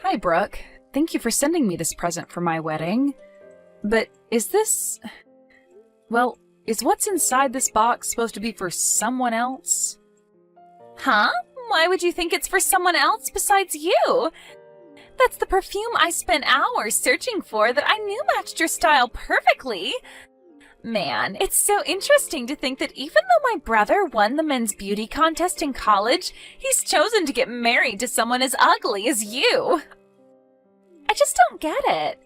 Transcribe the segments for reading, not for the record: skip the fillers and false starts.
Hi, Brooke. Thank you for sending me this present for my wedding. But is this... Well, is what's inside this box supposed to be for someone else? Huh? Why would you think it's for someone else besides you? That's the perfume I spent hours searching for that I knew matched your style perfectly. Man, it's so interesting to think that even though my brother won the men's beauty contest in college, he's chosen to get married to someone as ugly as you. I just don't get it.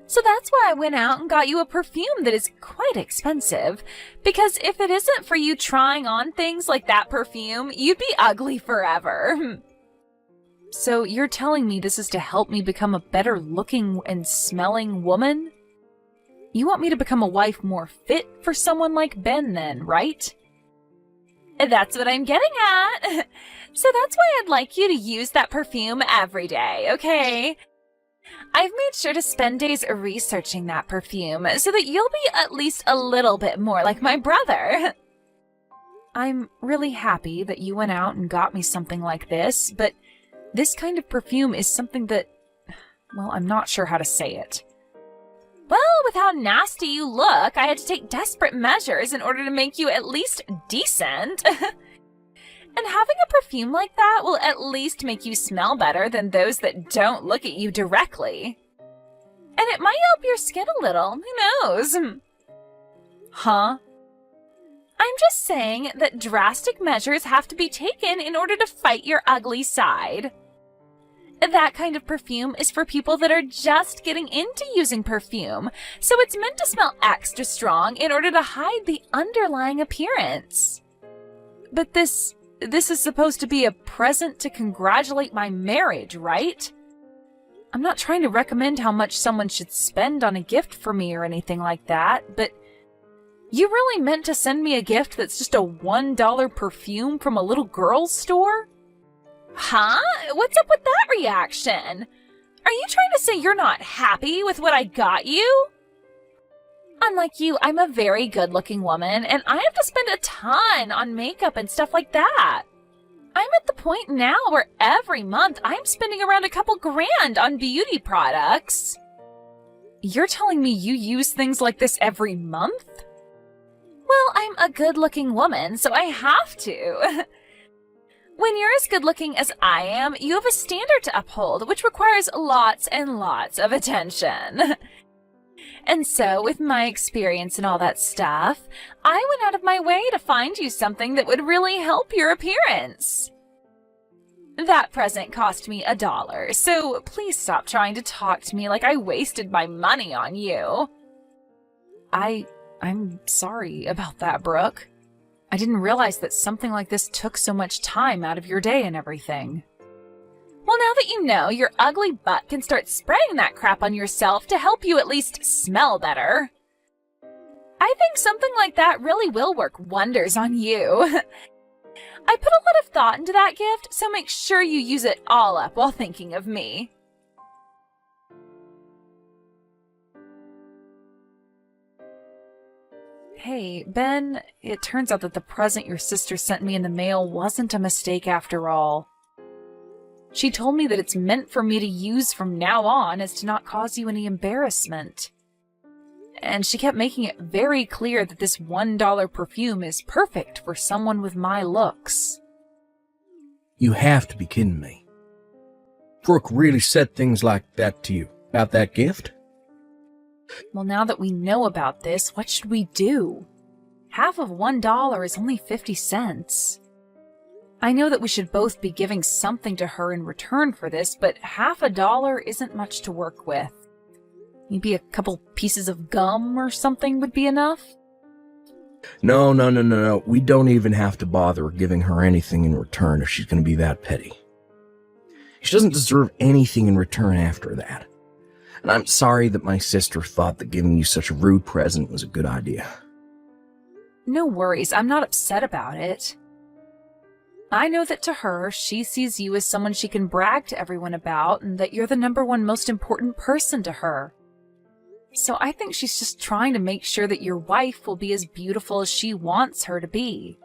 So that's why I went out and got you a perfume that is quite expensive. Because if it isn't for you trying on things like that perfume, you'd be ugly forever. So you're telling me this is to help me become a better looking and smelling woman? You want me to become a wife more fit for someone like Ben then, right? That's what I'm getting at. So that's why I'd like you to use that perfume every day, okay? I've made sure to spend days researching that perfume so that you'll be at least a little bit more like my brother. I'm really happy that you went out and got me something like this, but this kind of perfume is something that, well, I'm not sure how to say it. Well, with how nasty you look, I had to take desperate measures in order to make you at least decent. And having a perfume like that will at least make you smell better than those that don't look at you directly. And it might help your skin a little, who knows? Huh? I'm just saying that drastic measures have to be taken in order to fight your ugly side. That kind of perfume is for people that are just getting into using perfume, so it's meant to smell extra strong in order to hide the underlying appearance. But this is supposed to be a present to congratulate my marriage, right? I'm not trying to recommend how much someone should spend on a gift for me or anything like that, but you really meant to send me a gift that's just a $1 perfume from a little girl's store? Huh? What's up with that reaction? Are you trying to say you're not happy with what I got you? Unlike you, I'm a very good-looking woman, and I have to spend a ton on makeup and stuff like that. I'm at the point now where every month I'm spending around a couple grand on beauty products. You're telling me you use things like this every month? Well, I'm a good-looking woman, so I have to. When you're as good-looking as I am, you have a standard to uphold, which requires lots and lots of attention. And so, with my experience and all that stuff, I went out of my way to find you something that would really help your appearance. That present cost me $1, so please stop trying to talk to me like I wasted my money on you. I'm sorry about that, Brooke. I didn't realize that something like this took so much time out of your day and everything. Well, now that you know, your ugly butt can start spraying that crap on yourself to help you at least smell better. I think something like that really will work wonders on you. I put a lot of thought into that gift, so make sure you use it all up while thinking of me. Hey, Ben, it turns out that the present your sister sent me in the mail wasn't a mistake after all. She told me that it's meant for me to use from now on as to not cause you any embarrassment. And she kept making it very clear that this $1 perfume is perfect for someone with my looks. You have to be kidding me. Brooke really said things like that to you about that gift? Well, now that we know about this, what should we do? Half of $1 is only 50 cents. I know that we should both be giving something to her in return for this, but half $1 isn't much to work with. Maybe a couple pieces of gum or something would be enough? No. We don't even have to bother giving her anything in return if she's going to be that petty. She doesn't deserve anything in return after that. And I'm sorry that my sister thought that giving you such a rude present was a good idea. No worries, I'm not upset about it. I know that to her, she sees you as someone she can brag to everyone about, and that you're the #1 most important person to her. So I think she's just trying to make sure that your wife will be as beautiful as she wants her to be.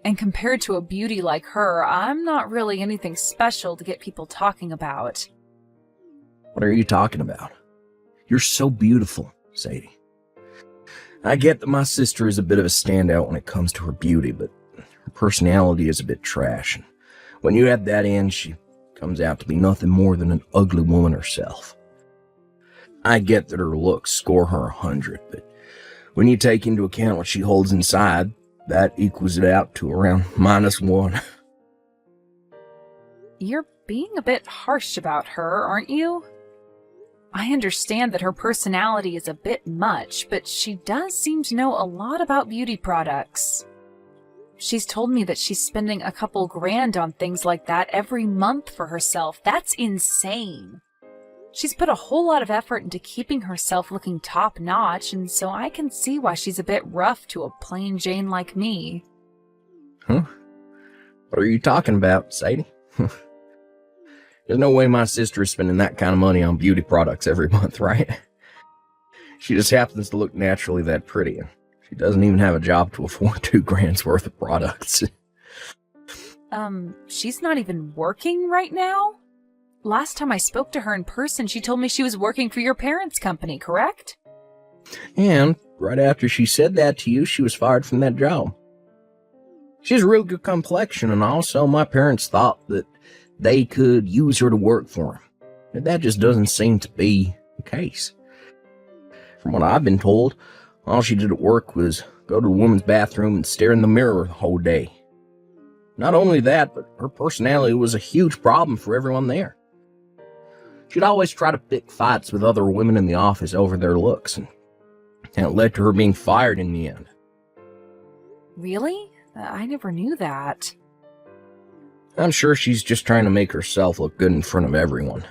And compared to a beauty like her, I'm not really anything special to get people talking about. What are you talking about? You're so beautiful, Sadie. I get that my sister is a bit of a standout when it comes to her beauty, but her personality is a bit trash. And when you add that in, she comes out to be nothing more than an ugly woman herself. I get that her looks score her 100, but when you take into account what she holds inside, that equals it out to around -1. You're being a bit harsh about her, aren't you? I understand that her personality is a bit much, but she does seem to know a lot about beauty products. She's told me that she's spending a couple grand on things like that every month for herself. That's insane. She's put a whole lot of effort into keeping herself looking top-notch, and so I can see why she's a bit rough to a plain Jane like me. Huh? What are you talking about, Sadie? There's no way my sister is spending that kind of money on beauty products every month, right? She just happens to look naturally that pretty, and she doesn't even have a job to afford 2 grand's worth of products. She's not even working right now? Last time I spoke to her in person, she told me she was working for your parents' company, correct? And right after she said that to you, she was fired from that job. She has a real good complexion, and also my parents thought that they could use her to work for them. But that just doesn't seem to be the case. From what I've been told, all she did at work was go to the woman's bathroom and stare in the mirror the whole day. Not only that, but her personality was a huge problem for everyone there. She'd always try to pick fights with other women in the office over their looks, and it led to her being fired in the end. Really? I never knew that. I'm sure she's just trying to make herself look good in front of everyone.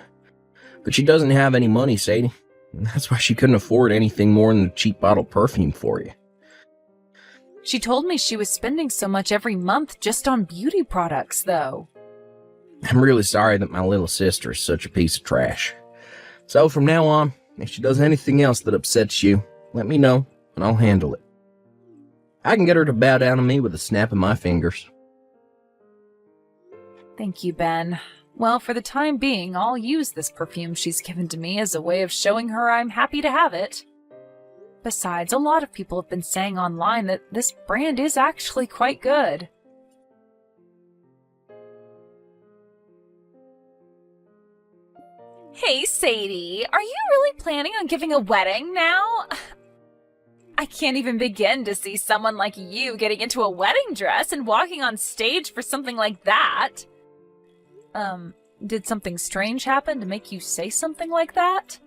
But she doesn't have any money, Sadie. And that's why she couldn't afford anything more than a cheap bottle of perfume for you. She told me she was spending so much every month just on beauty products, though. I'm really sorry that my little sister is such a piece of trash. So from now on, if she does anything else that upsets you, let me know, and I'll handle it. I can get her to bow down to me with a snap of my fingers. Thank you, Ben. Well, for the time being, I'll use this perfume she's given to me as a way of showing her I'm happy to have it. Besides, a lot of people have been saying online that this brand is actually quite good. Hey, Sadie, are you really planning on giving a wedding now? I can't even begin to see someone like you getting into a wedding dress and walking on stage for something like that. Did something strange happen to make you say something like that?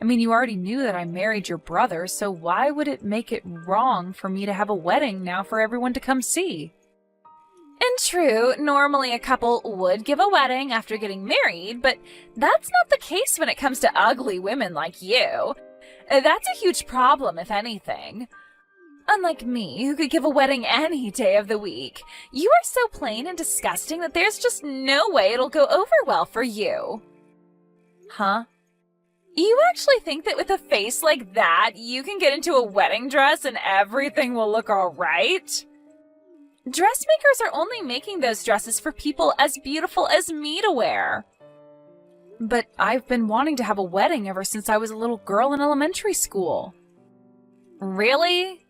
I mean, you already knew that I married your brother, so why would it make it wrong for me to have a wedding now for everyone to come see? And true, normally a couple would give a wedding after getting married, but that's not the case when it comes to ugly women like you. That's a huge problem, if anything. Unlike me, who could give a wedding any day of the week, you are so plain and disgusting that there's just no way it'll go over well for you. Huh? You actually think that with a face like that, you can get into a wedding dress and everything will look all right? Dressmakers are only making those dresses for people as beautiful as me to wear. But I've been wanting to have a wedding ever since I was a little girl in elementary school. Really?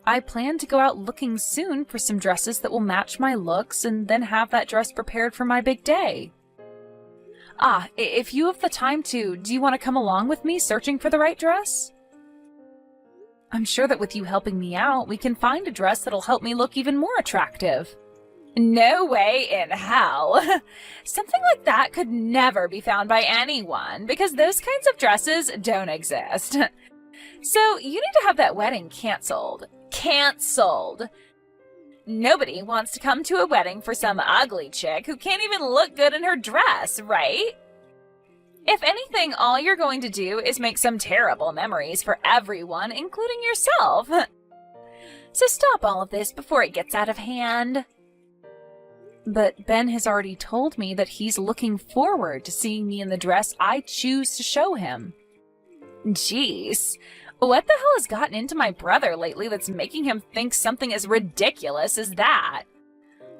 I plan to go out looking soon for some dresses that will match my looks and then have that dress prepared for my big day. If you have the time to, do you want to come along with me searching for the right dress? I'm sure that with you helping me out, we can find a dress that'll help me look even more attractive. No way in hell. Something like that could never be found by anyone because those kinds of dresses don't exist. So you need to have that wedding canceled. Canceled. Nobody wants to come to a wedding for some ugly chick who can't even look good in her dress, right? If anything, all you're going to do is make some terrible memories for everyone, including yourself. So stop all of this before it gets out of hand. But Ben has already told me that he's looking forward to seeing me in the dress I choose to show him. Jeez. What the hell has gotten into my brother lately that's making him think something as ridiculous as that?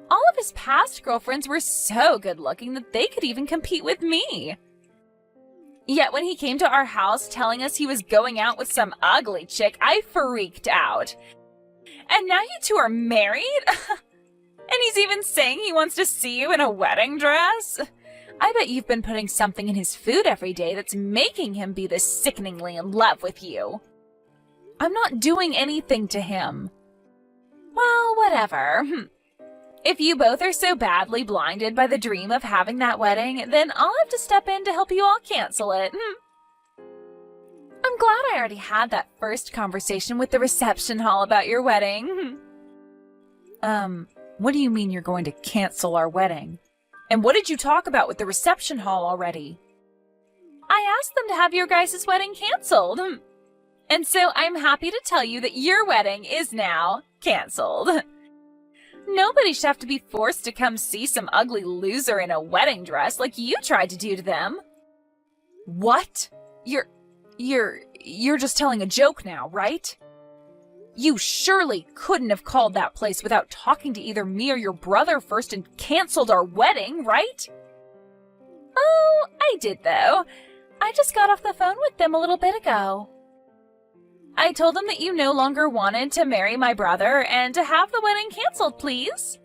All of his past girlfriends were so good-looking that they could even compete with me. Yet when he came to our house telling us he was going out with some ugly chick, I freaked out. And now you two are married? And he's even saying he wants to see you in a wedding dress? I bet you've been putting something in his food every day that's making him be this sickeningly in love with you. I'm not doing anything to him. Well, whatever. If you both are so badly blinded by the dream of having that wedding, then I'll have to step in to help you all cancel it. I'm glad I already had that first conversation with the reception hall about your wedding. What do you mean you're going to cancel our wedding? And what did you talk about with the reception hall already? I asked them to have your guys' wedding canceled. And so I'm happy to tell you that your wedding is now canceled. Nobody should have to be forced to come see some ugly loser in a wedding dress like you tried to do to them. What? You're just telling a joke now, right? You surely couldn't have called that place without talking to either me or your brother first and canceled our wedding, right? Oh, I did though. I just got off the phone with them a little bit ago. I told them that you no longer wanted to marry my brother and to have the wedding canceled, please.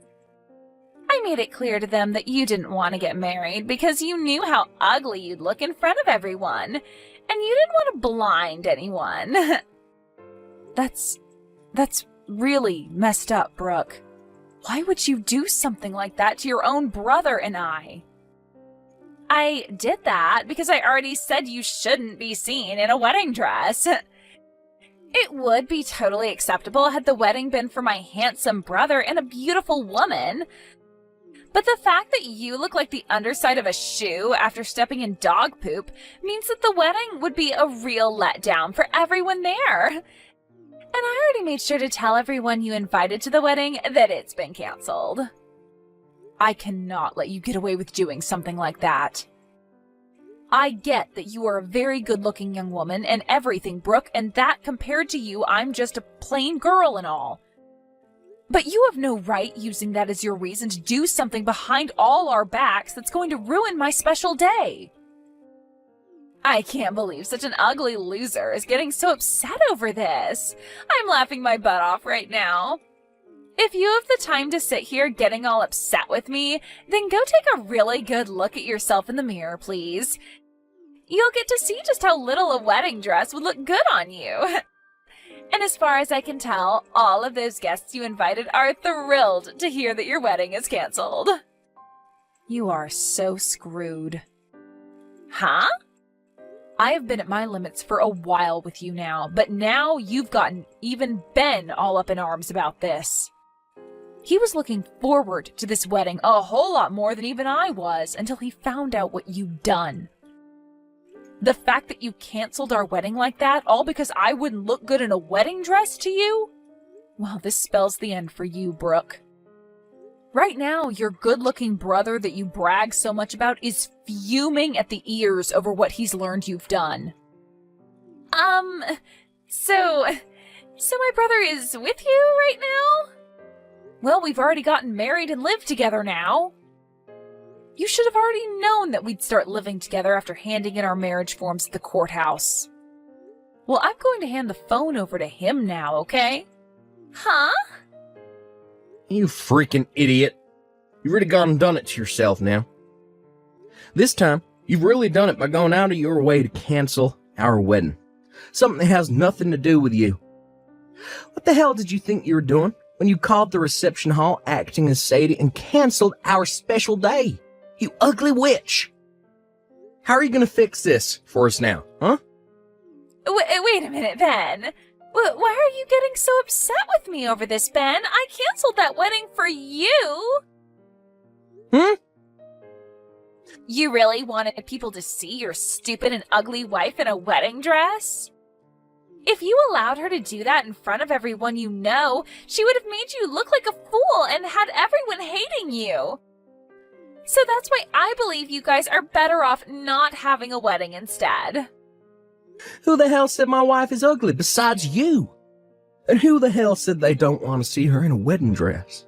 I made it clear to them that you didn't want to get married because you knew how ugly you'd look in front of everyone, and you didn't want to blind anyone. That's really messed up, Brooke. Why would you do something like that to your own brother and I? I did that because I already said you shouldn't be seen in a wedding dress. It would be totally acceptable had the wedding been for my handsome brother and a beautiful woman. But the fact that you look like the underside of a shoe after stepping in dog poop means that the wedding would be a real letdown for everyone there. And I already made sure to tell everyone you invited to the wedding that it's been canceled. I cannot let you get away with doing something like that. I get that you are a very good-looking young woman and everything, Brooke, and that compared to you, I'm just a plain girl and all. But you have no right using that as your reason to do something behind all our backs that's going to ruin my special day. I can't believe such an ugly loser is getting so upset over this. I'm laughing my butt off right now. If you have the time to sit here getting all upset with me, then go take a really good look at yourself in the mirror, please. You'll get to see just how little a wedding dress would look good on you. And as far as I can tell, all of those guests you invited are thrilled to hear that your wedding is canceled. You are so screwed. Huh? I have been at my limits for a while with you now, but now you've gotten even Ben all up in arms about this. He was looking forward to this wedding a whole lot more than even I was until he found out what you'd done. The fact that you canceled our wedding like that, all because I wouldn't look good in a wedding dress to you? Well, this spells the end for you, Brooke. Right now, your good-looking brother that you brag so much about is fuming at the ears over what he's learned you've done. So my brother is with you right now? Well, we've already gotten married and live together now. You should have already known that we'd start living together after handing in our marriage forms at the courthouse. Well, I'm going to hand the phone over to him now, okay? Huh? You freaking idiot. You've really gone and done it to yourself now. This time, you've really done it by going out of your way to cancel our wedding. Something that has nothing to do with you. What the hell did you think you were doing when you called the reception hall acting as Sadie and canceled our special day? You ugly witch. How are you going to fix this for us now, huh? Wait a minute, Ben. Why are you getting so upset with me over this, Ben? I canceled that wedding for you. You really wanted people to see your stupid and ugly wife in a wedding dress? If you allowed her to do that in front of everyone you know, she would have made you look like a fool and had everyone hating you. So that's why I believe you guys are better off not having a wedding instead. Who the hell said my wife is ugly besides you? And who the hell said they don't want to see her in a wedding dress?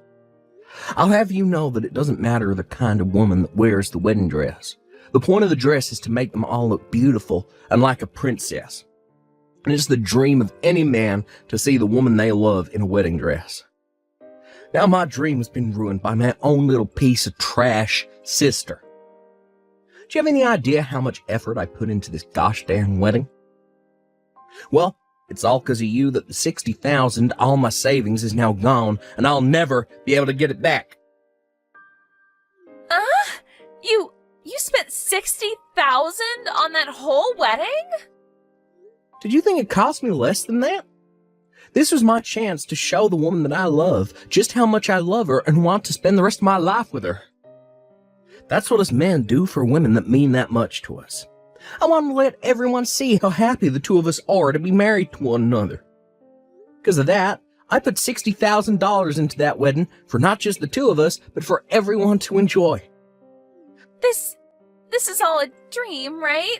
I'll have you know that it doesn't matter the kind of woman that wears the wedding dress. The point of the dress is to make them all look beautiful and like a princess. And it's the dream of any man to see the woman they love in a wedding dress. Now my dream has been ruined by my own little piece of trash sister. Do you have any idea how much effort I put into this gosh damn wedding? Well, it's all because of you that the $60,000, all my savings, is now gone, and I'll never be able to get it back. You spent $60,000 on that whole wedding? Did you think it cost me less than that? This was my chance to show the woman that I love just how much I love her and want to spend the rest of my life with her. That's what us men do for women that mean that much to us. I want to let everyone see how happy the two of us are to be married to one another. Because of that, I put $60,000 into that wedding for not just the two of us, but for everyone to enjoy. This is all a dream, right?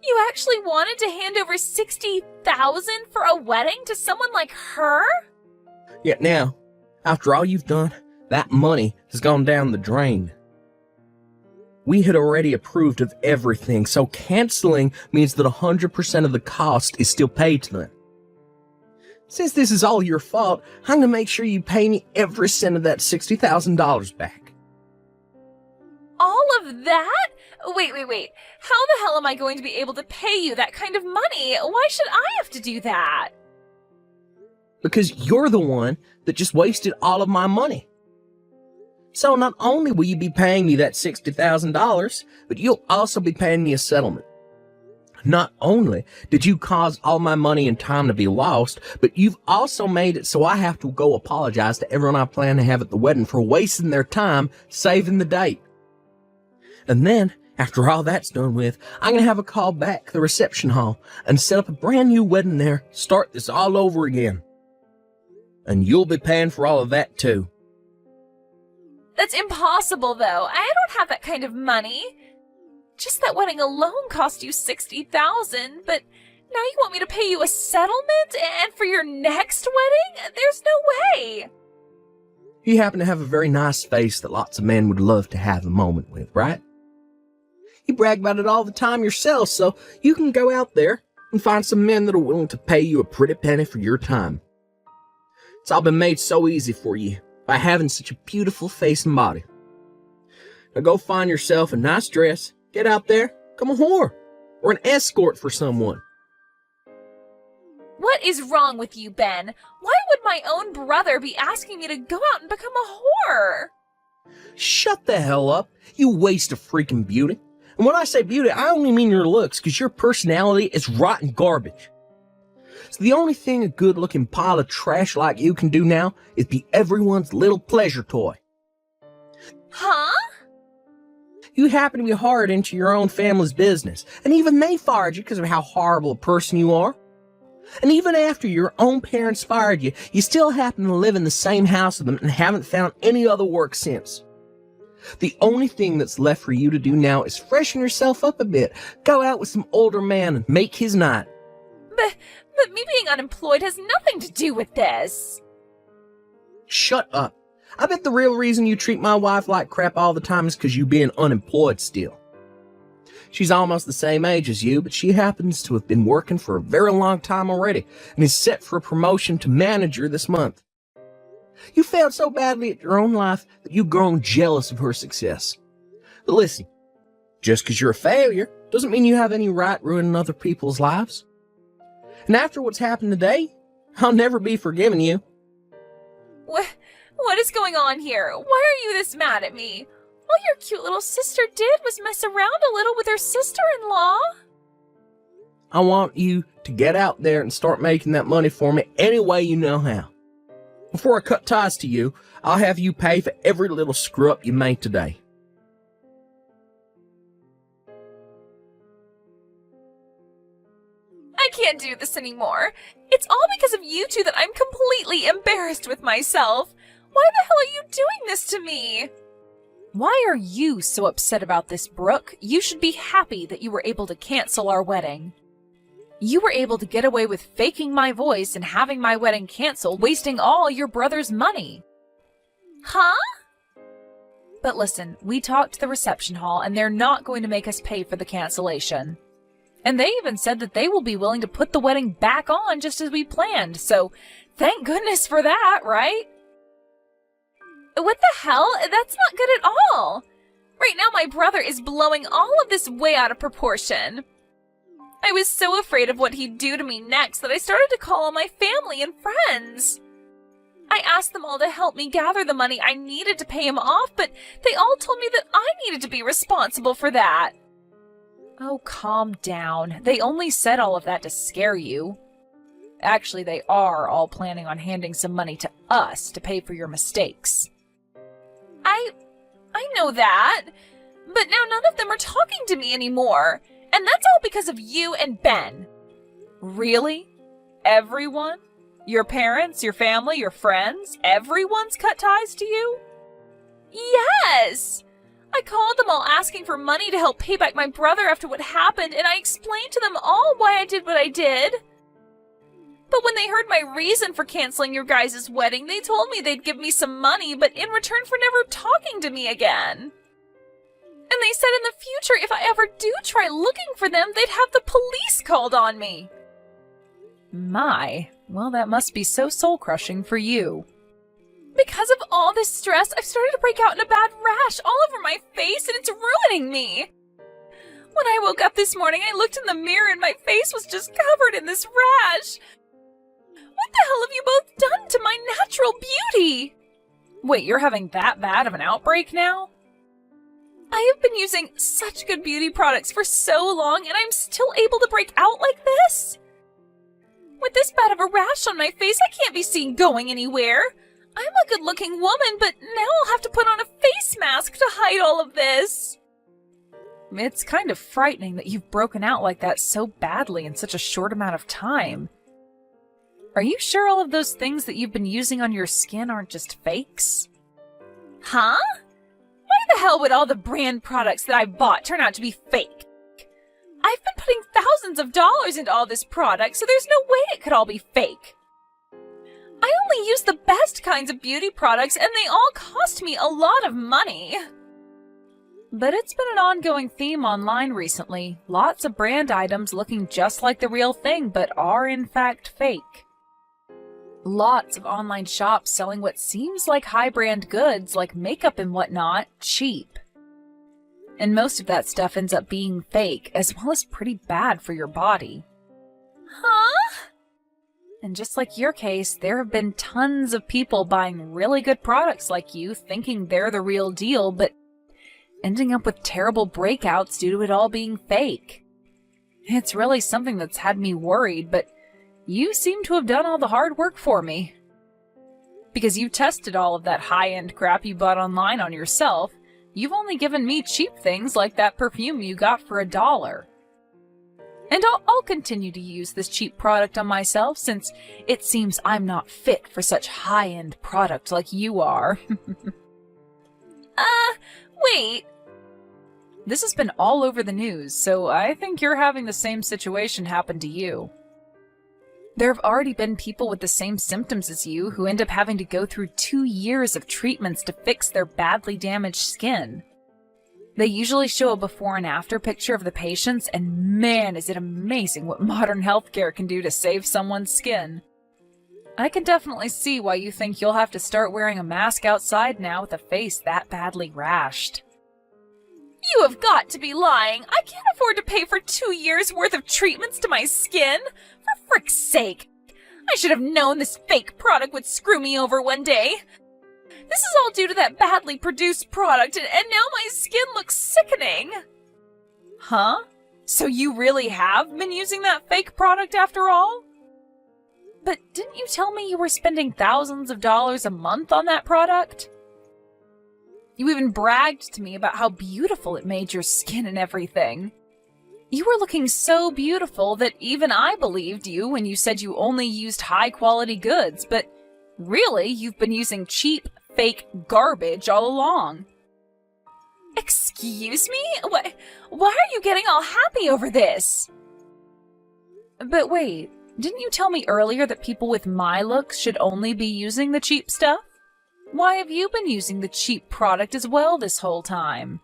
You actually wanted to hand over $60,000 for a wedding to someone like her? Yet now, after all you've done, that money has gone down the drain. We had already approved of everything, so canceling means that 100% of the cost is still paid to them. Since this is all your fault, I'm going to make sure you pay me every cent of that $60,000 back. All of that? Wait. How the hell am I going to be able to pay you that kind of money? Why should I have to do that? Because you're the one that just wasted all of my money. So not only will you be paying me that $60,000, but you'll also be paying me a settlement. Not only did you cause all my money and time to be lost, but you've also made it so I have to go apologize to everyone I plan to have at the wedding for wasting their time saving the date. And then, after all that's done with, I'm going to have a call back to the reception hall and set up a brand new wedding there, start this all over again. And you'll be paying for all of that too. That's impossible, though. I don't have that kind of money. Just that wedding alone cost you $60,000, but now you want me to pay you a settlement and for your next wedding? There's no way. You happen to have a very nice face that lots of men would love to have a moment with, right? You brag about it all the time yourself, so you can go out there and find some men that are willing to pay you a pretty penny for your time. It's all been made so easy for you by having such a beautiful face and body. Now go find yourself a nice dress, get out there, become a whore, or an escort for someone. What is wrong with you, Ben? Why would my own brother be asking me to go out and become a whore? Shut the hell up, you waste of freaking beauty. And when I say beauty, I only mean your looks, because your personality is rotten garbage. So the only thing a good-looking pile of trash like you can do now is be everyone's little pleasure toy. Huh? You happen to be hired into your own family's business, and even they fired you because of how horrible a person you are. And even after your own parents fired you, you still happen to live in the same house with them and haven't found any other work since. The only thing that's left for you to do now is freshen yourself up a bit, go out with some older man and make his night. But me being unemployed has nothing to do with this. Shut up. I bet the real reason you treat my wife like crap all the time is because you being unemployed still. She's almost the same age as you, but she happens to have been working for a very long time already and is set for a promotion to manager this month. You failed so badly at your own life that you've grown jealous of her success. But listen, just because you're a failure doesn't mean you have any right ruining other people's lives. And after what's happened today, I'll never be forgiving you. What is going on here? Why are you this mad at me? All your cute little sister did was mess around a little with her sister-in-law. I want you to get out there and start making that money for me any way you know how. Before I cut ties to you, I'll have you pay for every little screw-up you made today. I can't do this anymore. It's all because of you two that I'm completely embarrassed with myself. Why the hell are you doing this to me? Why are you so upset about this, Brooke? You should be happy that you were able to cancel our wedding. You were able to get away with faking my voice and having my wedding canceled, wasting all your brother's money. Huh? But listen, we talked to the reception hall and they're not going to make us pay for the cancellation. And they even said that they will be willing to put the wedding back on just as we planned, so thank goodness for that, right? What the hell? That's not good at all. Right now my brother is blowing all of this way out of proportion. I was so afraid of what he'd do to me next that I started to call all my family and friends. I asked them all to help me gather the money I needed to pay him off, but they all told me that I needed to be responsible for that. Oh, calm down. They only said all of that to scare you. Actually, they are all planning on handing some money to us to pay for your mistakes. I know that, but now none of them are talking to me anymore, and that's all because of you and Ben. Really? Everyone? Your parents, your family, your friends? Everyone's cut ties to you? Yes! I called them all asking for money to help pay back my brother after what happened, and I explained to them all why I did what I did. But when they heard my reason for canceling your guys' wedding, they told me they'd give me some money, but in return for never talking to me again. And they said in the future, if I ever do try looking for them, they'd have the police called on me. My, well, that must be so soul-crushing for you. Because of all this stress, I've started to break out in a bad rash all over my face, and it's ruining me. When I woke up this morning, I looked in the mirror and my face was just covered in this rash. What the hell have you both done to my natural beauty? Wait, you're having that bad of an outbreak now? I have been using such good beauty products for so long, and I'm still able to break out like this? With this bad of a rash on my face, I can't be seen going anywhere. I'm a good-looking woman, but now I'll have to put on a face mask to hide all of this. It's kind of frightening that you've broken out like that so badly in such a short amount of time. Are you sure all of those things that you've been using on your skin aren't just fakes? Huh? Why the hell would all the brand products that I bought turn out to be fake? I've been putting thousands of dollars into all this product, so there's no way it could all be fake. I only use the best kinds of beauty products, and they all cost me a lot of money. But it's been an ongoing theme online recently. Lots of brand items looking just like the real thing, but are in fact fake. Lots of online shops selling what seems like high-brand goods, like makeup and whatnot, cheap. And most of that stuff ends up being fake, as well as pretty bad for your body. Huh? And just like your case, there have been tons of people buying really good products like you, thinking they're the real deal, but ending up with terrible breakouts due to it all being fake. It's really something that's had me worried, but you seem to have done all the hard work for me. Because you tested all of that high-end crap you bought online on yourself, you've only given me cheap things like that perfume you got for $1. And I'll continue to use this cheap product on myself since it seems I'm not fit for such high-end product like you are. Wait. This has been all over the news, so I think you're having the same situation happen to you. There have already been people with the same symptoms as you who end up having to go through 2 years of treatments to fix their badly damaged skin. They usually show a before and after picture of the patients, and man, is it amazing what modern healthcare can do to save someone's skin. I can definitely see why you think you'll have to start wearing a mask outside now with a face that badly rashed. You have got to be lying. I can't afford to pay for 2 years' worth of treatments to my skin. For frick's sake. I should have known this fake product would screw me over one day. This is all due to that badly produced product, and now my skin looks sickening. Huh? So you really have been using that fake product after all? But didn't you tell me you were spending thousands of dollars a month on that product? You even bragged to me about how beautiful it made your skin and everything. You were looking so beautiful that even I believed you when you said you only used high-quality goods, but really, you've been using cheap, fake garbage all along. Excuse me? Why are you getting all happy over this? But wait, didn't you tell me earlier that people with my looks should only be using the cheap stuff? Why have you been using the cheap product as well this whole time?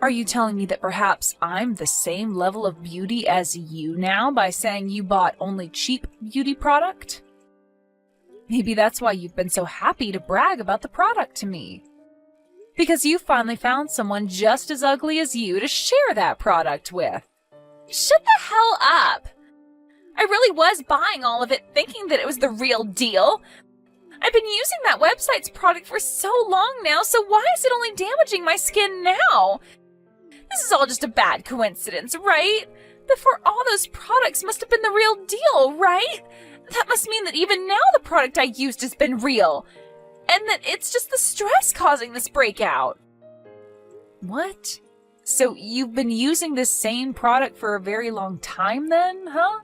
Are you telling me that perhaps I'm the same level of beauty as you now by saying you bought only cheap beauty product? Maybe that's why you've been so happy to brag about the product to me. Because you finally found someone just as ugly as you to share that product with. Shut the hell up! I really was buying all of it thinking that it was the real deal. I've been using that website's product for so long now, so why is it only damaging my skin now? This is all just a bad coincidence, right? Before all those products must have been the real deal, right? That must mean that even now the product I used has been real. And that it's just the stress causing this breakout. What? So you've been using this same product for a very long time then, huh?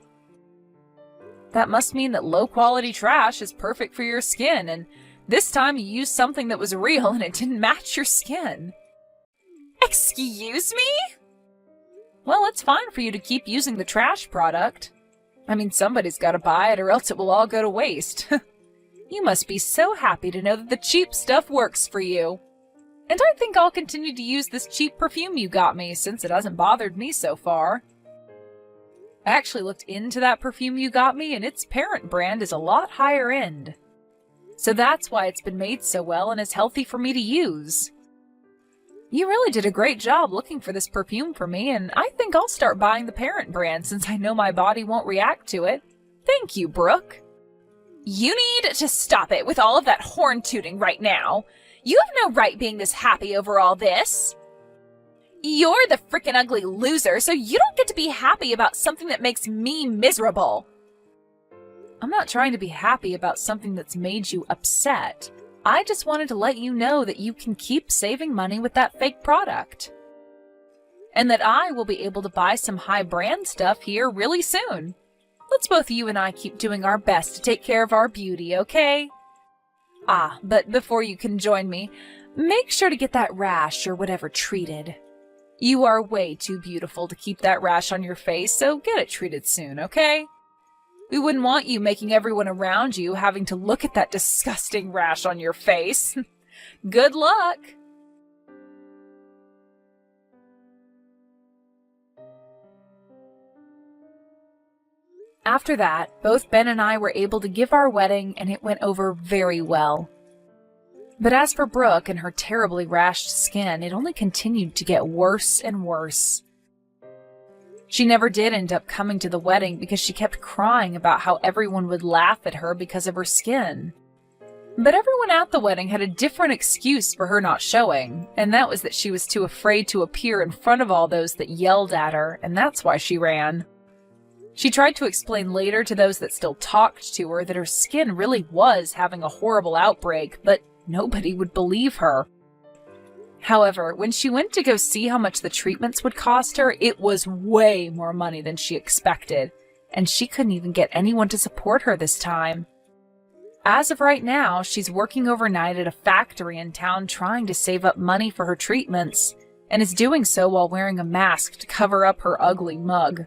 That must mean that low-quality trash is perfect for your skin, and this time you used something that was real and it didn't match your skin. Excuse me? Well, it's fine for you to keep using the trash product. I mean, somebody's got to buy it or else it will all go to waste. You must be so happy to know that the cheap stuff works for you. And I think I'll continue to use this cheap perfume you got me since it hasn't bothered me so far. I actually looked into that perfume you got me, and its parent brand is a lot higher end. So that's why it's been made so well and is healthy for me to use. You really did a great job looking for this perfume for me, and I think I'll start buying the parent brand since I know my body won't react to it. Thank you, Brooke. You need to stop it with all of that horn tooting right now. You have no right being this happy over all this. You're the frickin' ugly loser, so you don't get to be happy about something that makes me miserable. I'm not trying to be happy about something that's made you upset. I just wanted to let you know that you can keep saving money with that fake product. And that I will be able to buy some high brand stuff here really soon. Let's both you and I keep doing our best to take care of our beauty, okay? Ah, but before you can join me, make sure to get that rash or whatever treated. You are way too beautiful to keep that rash on your face, so get it treated soon, okay? We wouldn't want you making everyone around you having to look at that disgusting rash on your face. Good luck! After that, both Ben and I were able to give our wedding, and it went over very well. But as for Brooke and her terribly rashed skin, it only continued to get worse and worse. She never did end up coming to the wedding because she kept crying about how everyone would laugh at her because of her skin. But everyone at the wedding had a different excuse for her not showing, and that was that she was too afraid to appear in front of all those that yelled at her, and that's why she ran. She tried to explain later to those that still talked to her that her skin really was having a horrible outbreak, but nobody would believe her. However, when she went to go see how much the treatments would cost her, it was way more money than she expected, and she couldn't even get anyone to support her this time. As of right now, she's working overnight at a factory in town trying to save up money for her treatments, and is doing so while wearing a mask to cover up her ugly mug.